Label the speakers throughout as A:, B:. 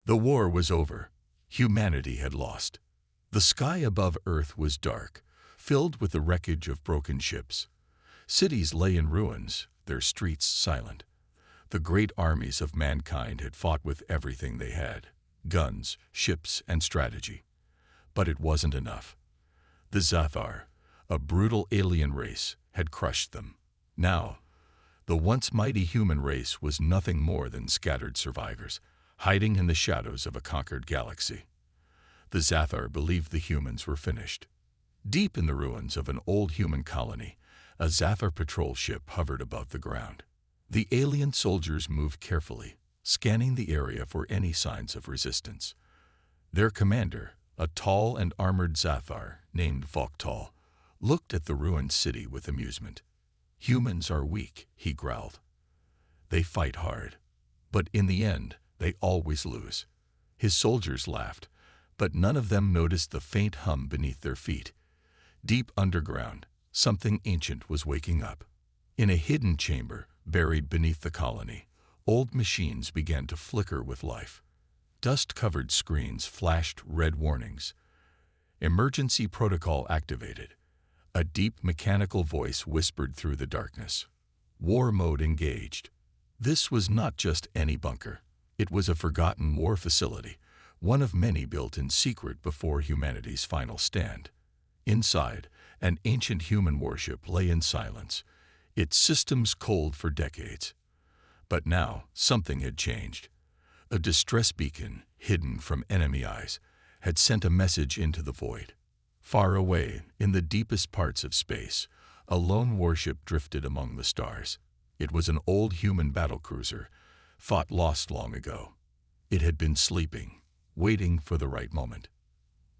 A: The war was over. Humanity had lost. The sky above Earth was dark, filled with the wreckage of broken ships. Cities lay in ruins, their streets silent. The great armies of mankind had fought with everything they had: guns, ships, and strategy. But it wasn't enough. The Zathar, a brutal alien race, had crushed them. Now, the once mighty human race was nothing more than scattered survivors, hiding in the shadows of a conquered galaxy. The Zathar believed the humans were finished. Deep in the ruins of an old human colony, a Zathar patrol ship hovered above the ground. The alien soldiers moved carefully, scanning the area for any signs of resistance. Their commander, a tall and armored Zathar named Voktal, looked at the ruined city with amusement. "Humans are weak," he growled. "They fight hard, but in the end, they always lose." His soldiers laughed, but none of them noticed the faint hum beneath their feet. Deep underground, something ancient was waking up. In a hidden chamber, buried beneath the colony, old machines began to flicker with life. Dust-covered screens flashed red warnings. "Emergency protocol activated." A deep mechanical voice whispered through the darkness. "War mode engaged." This was not just any bunker. It was a forgotten war facility, one of many built in secret before humanity's final stand. Inside, an ancient human warship lay in silence, its systems cold for decades. But now, something had changed. A distress beacon, hidden from enemy eyes, had sent a message into the void. Far away, in the deepest parts of space, a lone warship drifted among the stars. It was an old human battlecruiser, thought lost long ago. It had been sleeping, waiting for the right moment.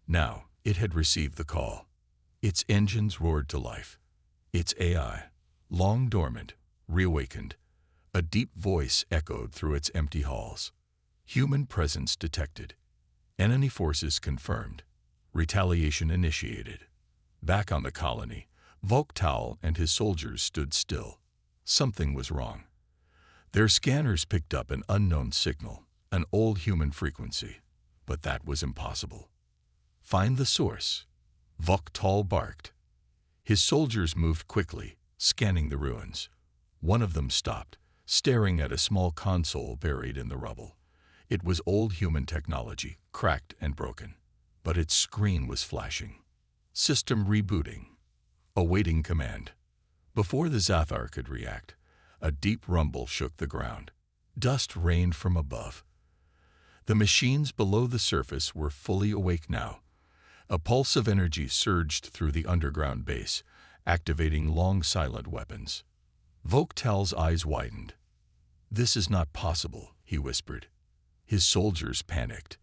A: Now, it had received the call. Its engines roared to life. Its AI, long dormant, reawakened. A deep voice echoed through its empty halls. "Human presence detected. Enemy forces confirmed. Retaliation initiated." Back on the colony, Voktal and his soldiers stood still. Something was wrong. Their scanners picked up an unknown signal, an old human frequency. But that was impossible. "Find the source," Voktal barked. His soldiers moved quickly, scanning the ruins. One of them stopped, staring at a small console buried in the rubble. It was old human technology, cracked and broken. But its screen was flashing. "System rebooting. Awaiting command." Before the Zathar could react, a deep rumble shook the ground. Dust rained from above. The machines below the surface were fully awake now. A pulse of energy surged through the underground base, activating long silent weapons. Voktal's eyes widened. "This is not possible," he whispered. His soldiers panicked.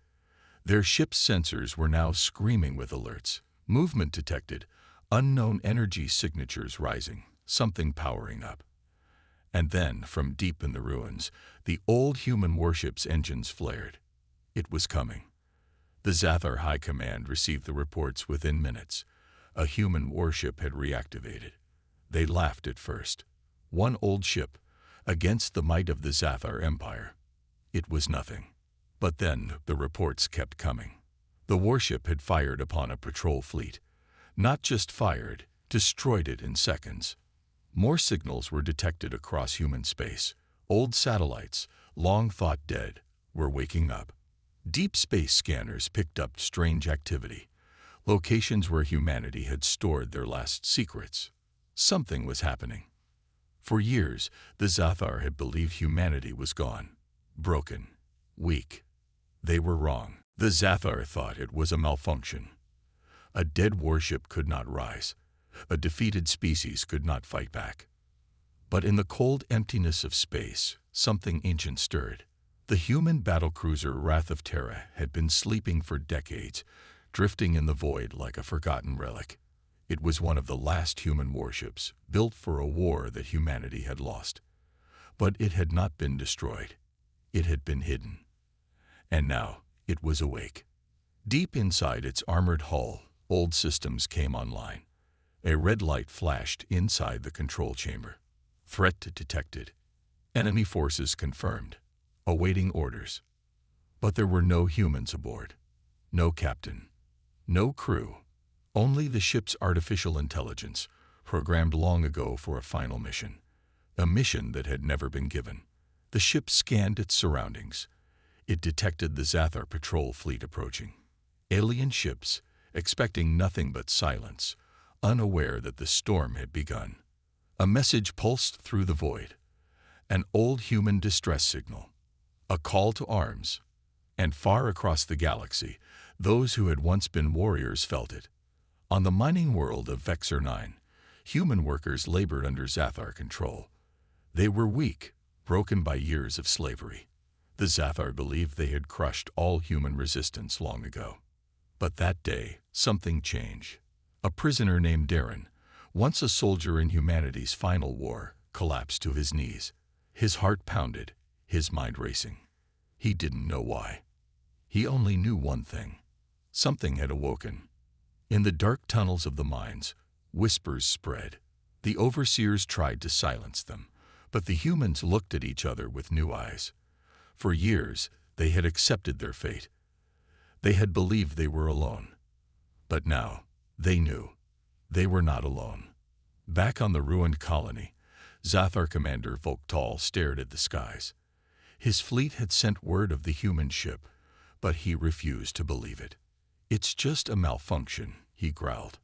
A: Their ship's sensors were now screaming with alerts. Movement detected, unknown energy signatures rising, something powering up. And then, from deep in the ruins, the old human warship's engines flared. It was coming. The Zathar High Command received the reports within minutes. A human warship had reactivated. They laughed at first. One old ship, against the might of the Zathar Empire. It was nothing. But then the reports kept coming. The warship had fired upon a patrol fleet. Not just fired, destroyed it in seconds. More signals were detected across human space. Old satellites, long thought dead, were waking up. Deep space scanners picked up strange activity, locations where humanity had stored their last secrets. Something was happening. For years, the Zathar had believed humanity was gone, broken, weak. They were wrong. The Zathar thought it was a malfunction. A dead warship could not rise. A defeated species could not fight back. But in the cold emptiness of space, something ancient stirred. The human battlecruiser Wrath of Terra had been sleeping for decades, drifting in the void like a forgotten relic. It was one of the last human warships, built for a war that humanity had lost. But it had not been destroyed. It had been hidden. And now it was awake. Deep inside its armored hull, old systems came online. A red light flashed inside the control chamber. Threat detected. Enemy forces confirmed. Awaiting orders. But there were no humans aboard. No captain. No crew. Only the ship's artificial intelligence, programmed long ago for a final mission. A mission that had never been given. The ship scanned its surroundings. It detected the Zathar patrol fleet approaching. Alien ships, expecting nothing but silence, unaware that the storm had begun. A message pulsed through the void. An old human distress signal. A call to arms. And far across the galaxy, those who had once been warriors felt it. On the mining world of Vexor 9, human workers labored under Zathar control. They were weak, broken by years of slavery. The Zathar believed they had crushed all human resistance long ago. But that day, something changed. A prisoner named Darren, once a soldier in humanity's final war, collapsed to his knees. His heart pounded, his mind racing. He didn't know why. He only knew one thing. Something had awoken. In the dark tunnels of the mines, whispers spread. The overseers tried to silence them, but the humans looked at each other with new eyes. For years, they had accepted their fate. They had believed they were alone. But now, they knew. They were not alone. Back on the ruined colony, Zathar Commander Voktal stared at the skies. His fleet had sent word of the human ship, but he refused to believe it. "It's just a malfunction," he growled.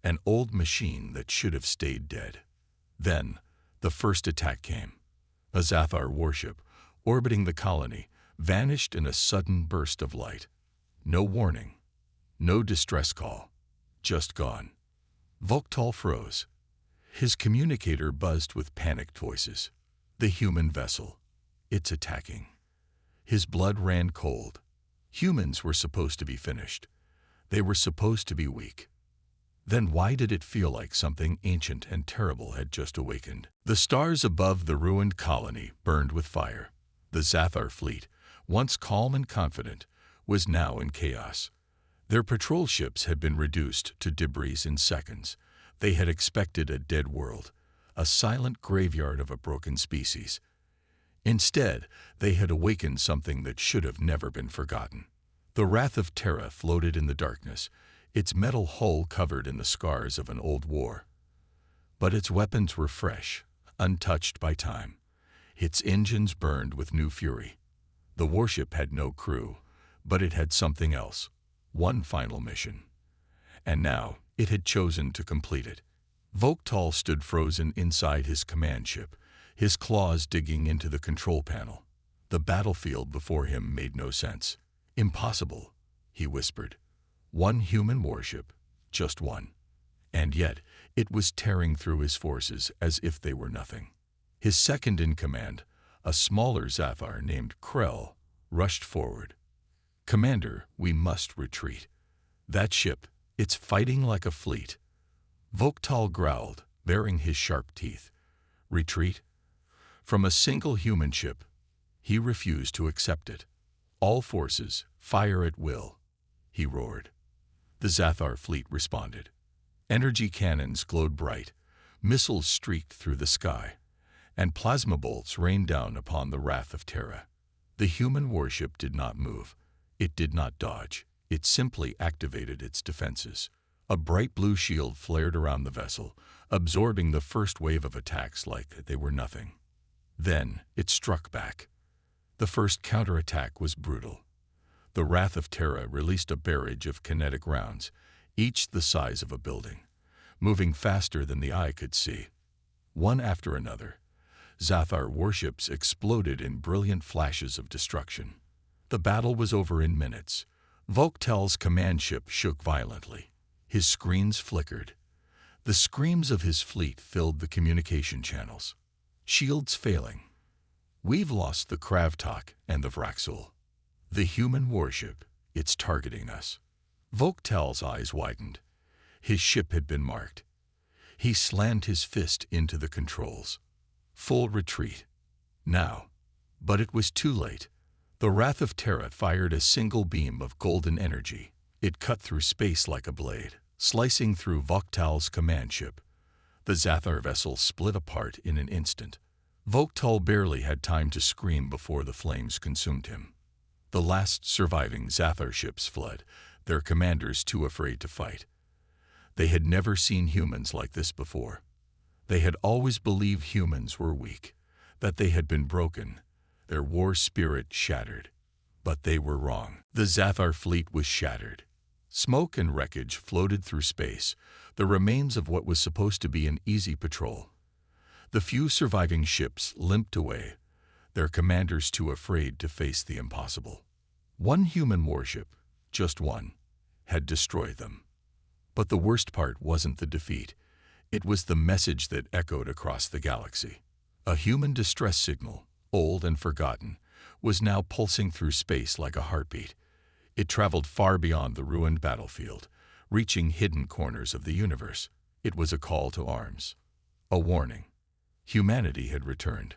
A: "An old machine that should have stayed dead." Then, the first attack came. A Zathar warship, orbiting the colony, vanished in a sudden burst of light. No warning. No distress call. Just gone. Voktal froze. His communicator buzzed with panicked voices. The human vessel. It's attacking. His blood ran cold. Humans were supposed to be finished. They were supposed to be weak. Then why did it feel like something ancient and terrible had just awakened? The stars above the ruined colony burned with fire. The Zathar fleet, once calm and confident, was now in chaos. Their patrol ships had been reduced to debris in seconds. They had expected a dead world, a silent graveyard of a broken species. Instead, they had awakened something that should have never been forgotten. The Wrath of Terra floated in the darkness, its metal hull covered in the scars of an old war. But its weapons were fresh, untouched by time. Its engines burned with new fury. The warship had no crew, but it had something else, one final mission. And now, it had chosen to complete it. Voktal stood frozen inside his command ship, his claws digging into the control panel. The battlefield before him made no sense. "Impossible," he whispered. "One human warship, just one." And yet, it was tearing through his forces as if they were nothing. His second-in-command, a smaller Zathar named Krell, rushed forward. "Commander, we must retreat. That ship, it's fighting like a fleet." Voktal growled, baring his sharp teeth. Retreat? From a single human ship? He refused to accept it. "All forces, fire at will," he roared. The Zathar fleet responded. Energy cannons glowed bright, missiles streaked through the sky, and plasma bolts rained down upon the Wrath of Terra. The human warship did not move. It did not dodge. It simply activated its defenses. A bright blue shield flared around the vessel, absorbing the first wave of attacks like they were nothing. Then it struck back. The first counterattack was brutal. The Wrath of Terra released a barrage of kinetic rounds, each the size of a building, moving faster than the eye could see. One after another, Zathar warships exploded in brilliant flashes of destruction. The battle was over in minutes. Voktal's command ship shook violently. His screens flickered. The screams of his fleet filled the communication channels. Shields failing. "We've lost the Kravtok and the Vraxul. The human warship, it's targeting us." Voktal's eyes widened. His ship had been marked. He slammed his fist into the controls. Full retreat. Now. But it was too late. The Wrath of Terra fired a single beam of golden energy. It cut through space like a blade, slicing through Voktal's command ship. The Zathar vessel split apart in an instant. Voktal barely had time to scream before the flames consumed him. The last surviving Zathar ships fled, their commanders too afraid to fight. They had never seen humans like this before. They had always believed humans were weak, that they had been broken, their war spirit shattered. But they were wrong. The Zathar fleet was shattered. Smoke and wreckage floated through space, the remains of what was supposed to be an easy patrol. The few surviving ships limped away, their commanders too afraid to face the impossible. One human warship, just one, had destroyed them. But the worst part wasn't the defeat. It was the message that echoed across the galaxy. A human distress signal, old and forgotten, was now pulsing through space like a heartbeat. It traveled far beyond the ruined battlefield, reaching hidden corners of the universe. It was a call to arms. A warning. Humanity had returned.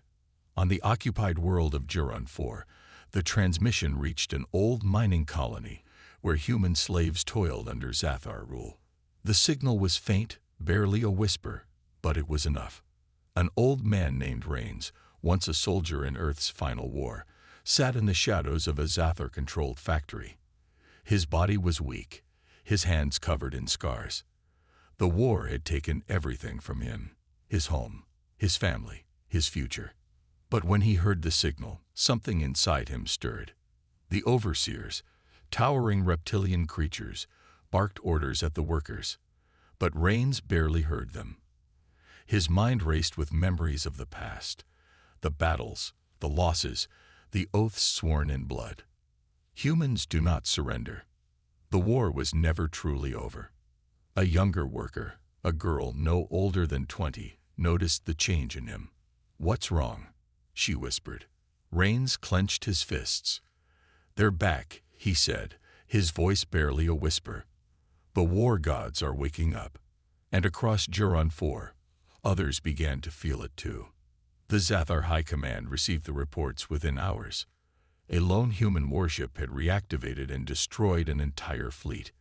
A: On the occupied world of Juron 4, the transmission reached an old mining colony where human slaves toiled under Zathar rule. The signal was faint, barely a whisper, but it was enough. An old man named Rains, once a soldier in Earth's final war, sat in the shadows of a Zathar-controlled factory. His body was weak, his hands covered in scars. The war had taken everything from him, his home, his family, his future. But when he heard the signal, something inside him stirred. The overseers, towering reptilian creatures, barked orders at the workers, but Rains barely heard them. His mind raced with memories of the past, the battles, the losses, the oaths sworn in blood. Humans do not surrender. The war was never truly over. A younger worker, a girl no older than 20, noticed the change in him. "What's wrong?" she whispered. Rains clenched his fists. "They're back," he said, his voice barely a whisper. "The war gods are waking up." And across Juron 4, others began to feel it too. The Zathar High Command received the reports within hours. A lone human warship had reactivated and destroyed an entire fleet.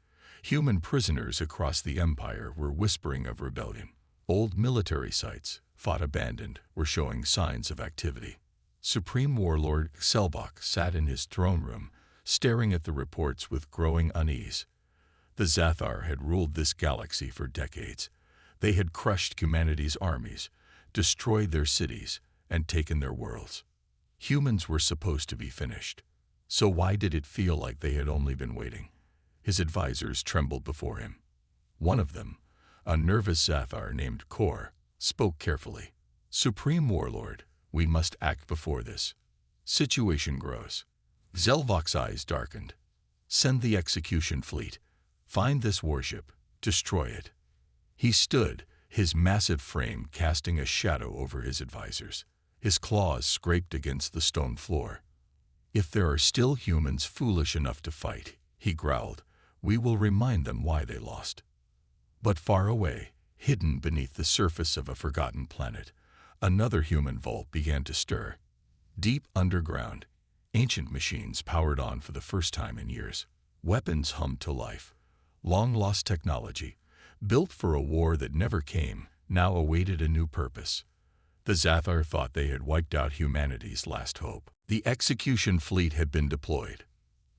A: Human prisoners across the Empire were whispering of rebellion. Old military sites, thought abandoned, were showing signs of activity. Supreme Warlord Selbach sat in his throne room, staring at the reports with growing unease. The Zathar had ruled this galaxy for decades. They had crushed humanity's armies, destroyed their cities, and taken their worlds. Humans were supposed to be finished. So why did it feel like they had only been waiting? His advisors trembled before him. One of them, a nervous Zathar named Kor, spoke carefully. "Supreme Warlord, we must act before this situation grows." Selbach's eyes darkened. "Send the execution fleet. Find this warship. Destroy it." He stood, his massive frame casting a shadow over his advisors. His claws scraped against the stone floor. "If there are still humans foolish enough to fight," he growled, "we will remind them why they lost." But far away, hidden beneath the surface of a forgotten planet, another human vault began to stir. Deep underground, ancient machines powered on for the first time in years. Weapons hummed to life. Long-lost technology, built for a war that never came, now awaited a new purpose. The Zathar thought they had wiped out humanity's last hope. The execution fleet had been deployed.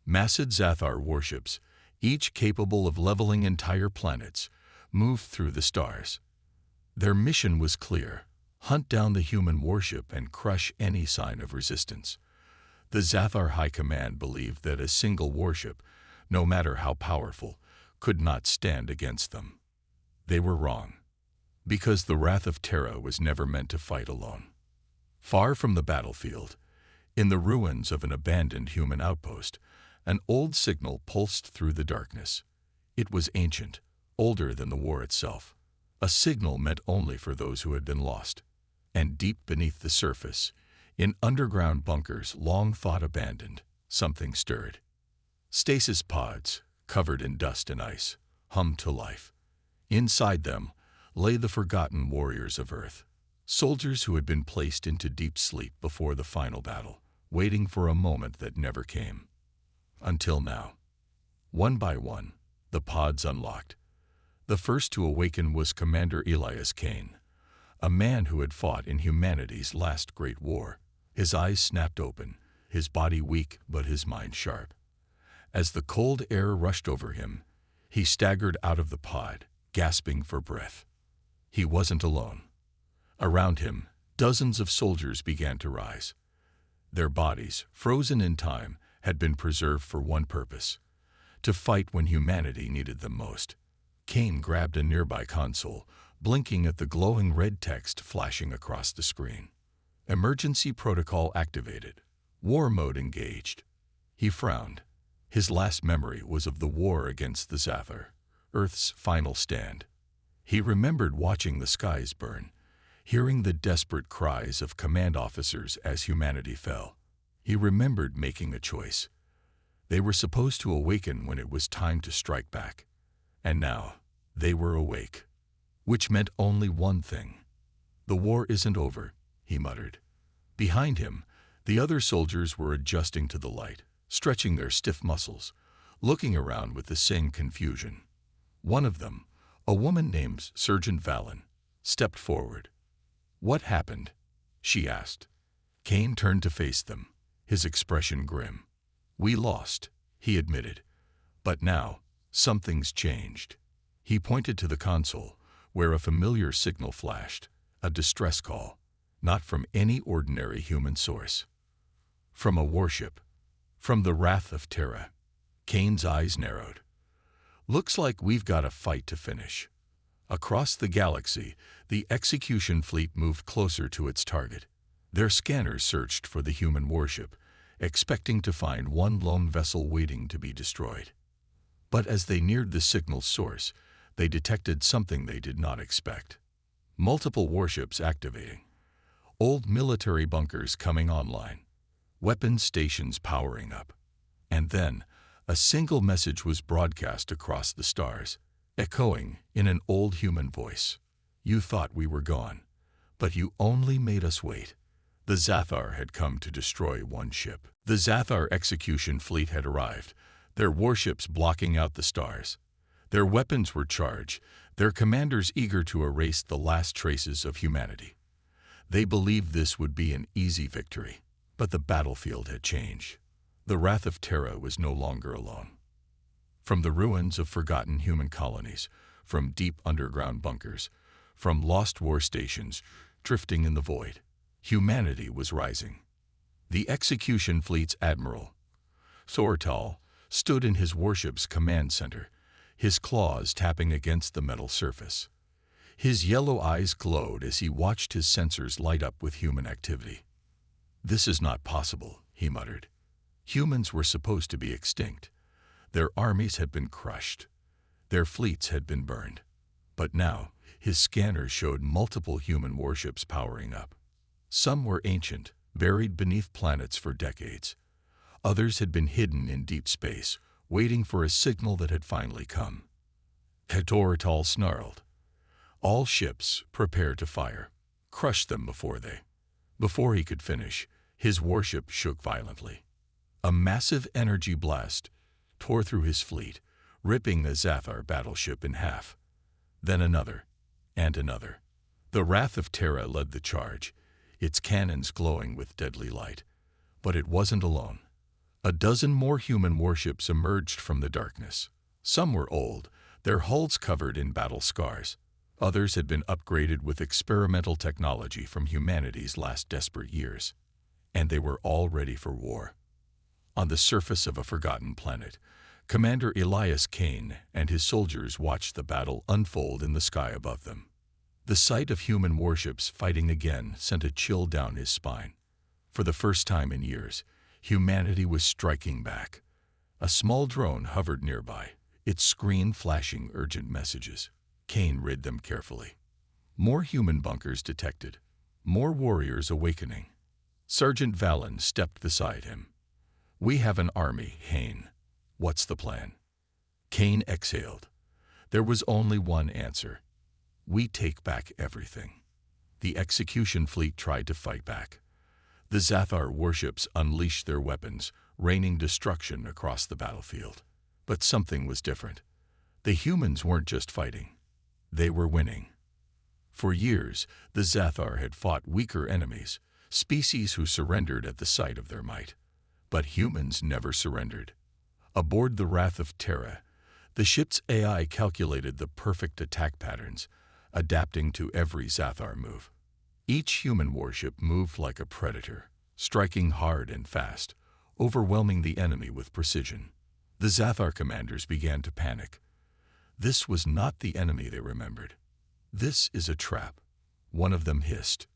A: Massive Zathar warships, each capable of leveling entire planets, moved through the stars. Their mission was clear: hunt down the human warship and crush any sign of resistance. The Zathar High Command believed that a single warship, no matter how powerful, could not stand against them. They were wrong, because the wrath of Terra was never meant to fight alone. Far from the battlefield, in the ruins of an abandoned human outpost, an old signal pulsed through the darkness. It was ancient, older than the war itself. A signal meant only for those who had been lost. And deep beneath the surface, in underground bunkers long thought abandoned, something stirred. Stasis pods, covered in dust and ice, hummed to life. Inside them lay the forgotten warriors of Earth, soldiers who had been placed into deep sleep before the final battle, waiting for a moment that never came. Until now. One by one, the pods unlocked. The first to awaken was Commander Elias Kane, a man who had fought in humanity's last great war. His eyes snapped open, his body weak but his mind sharp. As the cold air rushed over him, he staggered out of the pod, gasping for breath. He wasn't alone. Around him, dozens of soldiers began to rise. Their bodies, frozen in time, had been preserved for one purpose: to fight when humanity needed them most. Kane grabbed a nearby console, blinking at the glowing red text flashing across the screen. Emergency protocol activated. War mode engaged. He frowned. His last memory was of the war against the Zathar, Earth's final stand. He remembered watching the skies burn, hearing the desperate cries of command officers as humanity fell. He remembered making a choice. They were supposed to awaken when it was time to strike back. And now, they were awake. Which meant only one thing. "The war isn't over," he muttered. Behind him, the other soldiers were adjusting to the light, stretching their stiff muscles, looking around with the same confusion. One of them, a woman named Sergeant Vallon, stepped forward. "What happened?" she asked. Kane turned to face them, his expression grim. "We lost," he admitted. "But now, something's changed." He pointed to the console, where a familiar signal flashed, a distress call, not from any ordinary human source. From a warship. From the Wrath of Terra. Kane's eyes narrowed. "Looks like we've got a fight to finish." Across the galaxy, the execution fleet moved closer to its target. Their scanners searched for the human warship, expecting to find one lone vessel waiting to be destroyed. But as they neared the signal's source, they detected something they did not expect. Multiple warships activating. Old military bunkers coming online. Weapons stations powering up. And then, a single message was broadcast across the stars, echoing in an old human voice. "You thought we were gone, but you only made us wait." The Zathar had come to destroy one ship. The Zathar execution fleet had arrived, their warships blocking out the stars. Their weapons were charged, their commanders eager to erase the last traces of humanity. They believed this would be an easy victory, but the battlefield had changed. The Wrath of Terra was no longer alone. From the ruins of forgotten human colonies, from deep underground bunkers, from lost war stations drifting in the void, humanity was rising. The execution fleet's admiral, Thortal, stood in his warship's command center, his claws tapping against the metal surface. His yellow eyes glowed as he watched his sensors light up with human activity. "This is not possible," he muttered. Humans were supposed to be extinct. Their armies had been crushed. Their fleets had been burned. But now, his scanners showed multiple human warships powering up. Some were ancient, buried beneath planets for decades. Others had been hidden in deep space, waiting for a signal that had finally come. Thortal snarled. "All ships, prepare to fire. Crush them Before he could finish, his warship shook violently. A massive energy blast tore through his fleet, ripping the Zathar battleship in half. Then another, and another. The Wrath of Terra led the charge, its cannons glowing with deadly light. But it wasn't alone. A dozen more human warships emerged from the darkness. Some were old, their hulls covered in battle scars. Others had been upgraded with experimental technology from humanity's last desperate years. And they were all ready for war. On the surface of a forgotten planet, Commander Elias Kane and his soldiers watched the battle unfold in the sky above them. The sight of human warships fighting again sent a chill down his spine. For the first time in years, humanity was striking back. A small drone hovered nearby, its screen flashing urgent messages. Kane read them carefully. More human bunkers detected. More warriors awakening. Sergeant Vallon stepped beside him. "We have an army, Kane. What's the plan?" Kane exhaled. There was only one answer. "We take back everything." The execution fleet tried to fight back. The Zathar warships unleashed their weapons, raining destruction across the battlefield. But something was different. The humans weren't just fighting. They were winning. For years, the Zathar had fought weaker enemies, species who surrendered at the sight of their might. But humans never surrendered. Aboard the Wrath of Terra, the ship's AI calculated the perfect attack patterns, adapting to every Zathar move. Each human warship moved like a predator, striking hard and fast, overwhelming the enemy with precision. The Zathar commanders began to panic. This was not the enemy they remembered. "This is a trap," one of them hissed.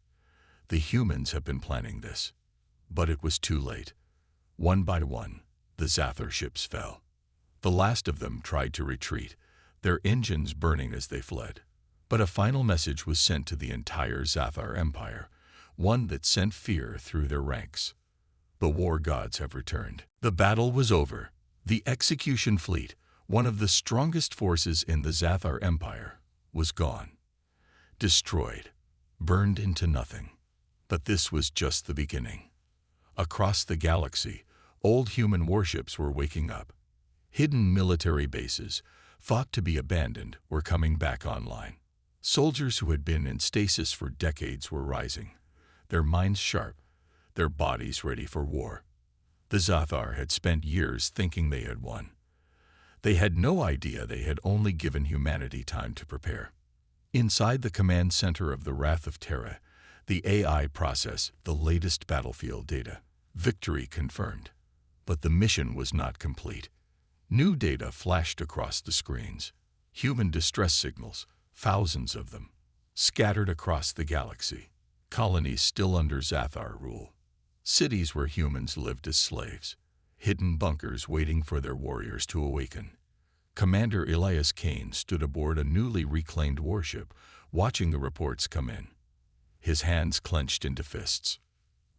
A: "The humans have been planning this." But it was too late. One by one, the Zathar ships fell. The last of them tried to retreat, their engines burning as they fled. But a final message was sent to the entire Zathar Empire, one that sent fear through their ranks. The war gods have returned. The battle was over. The execution fleet, one of the strongest forces in the Zathar Empire, was gone. Destroyed, burned into nothing. But this was just the beginning. Across the galaxy, old human warships were waking up. Hidden military bases, thought to be abandoned, were coming back online. Soldiers who had been in stasis for decades were rising, their minds sharp, their bodies ready for war. The Zathar had spent years thinking they had won. They had no idea they had only given humanity time to prepare. Inside the command center of the Wrath of Terra, the AI processed the latest battlefield data. Victory confirmed. But the mission was not complete. New data flashed across the screens. Human distress signals, thousands of them, scattered across the galaxy. Colonies still under Zathar rule. Cities where humans lived as slaves. Hidden bunkers waiting for their warriors to awaken. Commander Elias Kane stood aboard a newly reclaimed warship, watching the reports come in. His hands clenched into fists.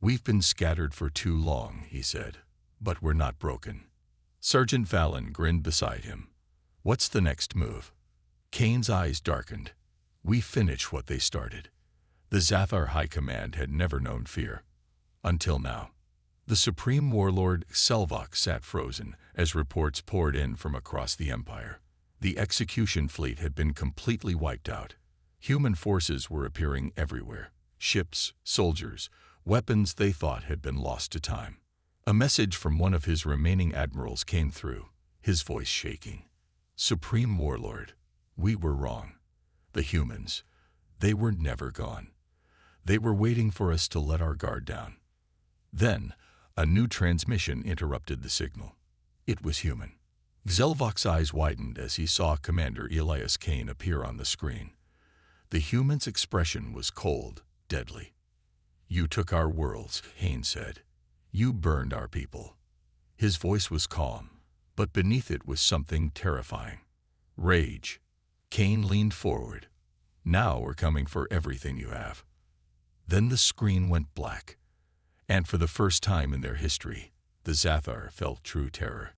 A: "We've been scattered for too long," he said, "but we're not broken." Sergeant Valen grinned beside him. "What's the next move?" Kane's eyes darkened. "We finish what they started." The Zathar High Command had never known fear. Until now. The Supreme Warlord Selvok sat frozen as reports poured in from across the Empire. The execution fleet had been completely wiped out. Human forces were appearing everywhere. Ships, soldiers, weapons they thought had been lost to time. A message from one of his remaining admirals came through, his voice shaking. "Supreme Warlord, we were wrong. The humans, they were never gone. They were waiting for us to let our guard down." Then, a new transmission interrupted the signal. It was human. Selvok's eyes widened as he saw Commander Elias Kane appear on the screen. The human's expression was cold, deadly. "You took our worlds," Kane said. "You burned our people." His voice was calm, but beneath it was something terrifying. Rage. Kane leaned forward. "Now we're coming for everything you have." Then the screen went black. And for the first time in their history, the Zathar felt true terror.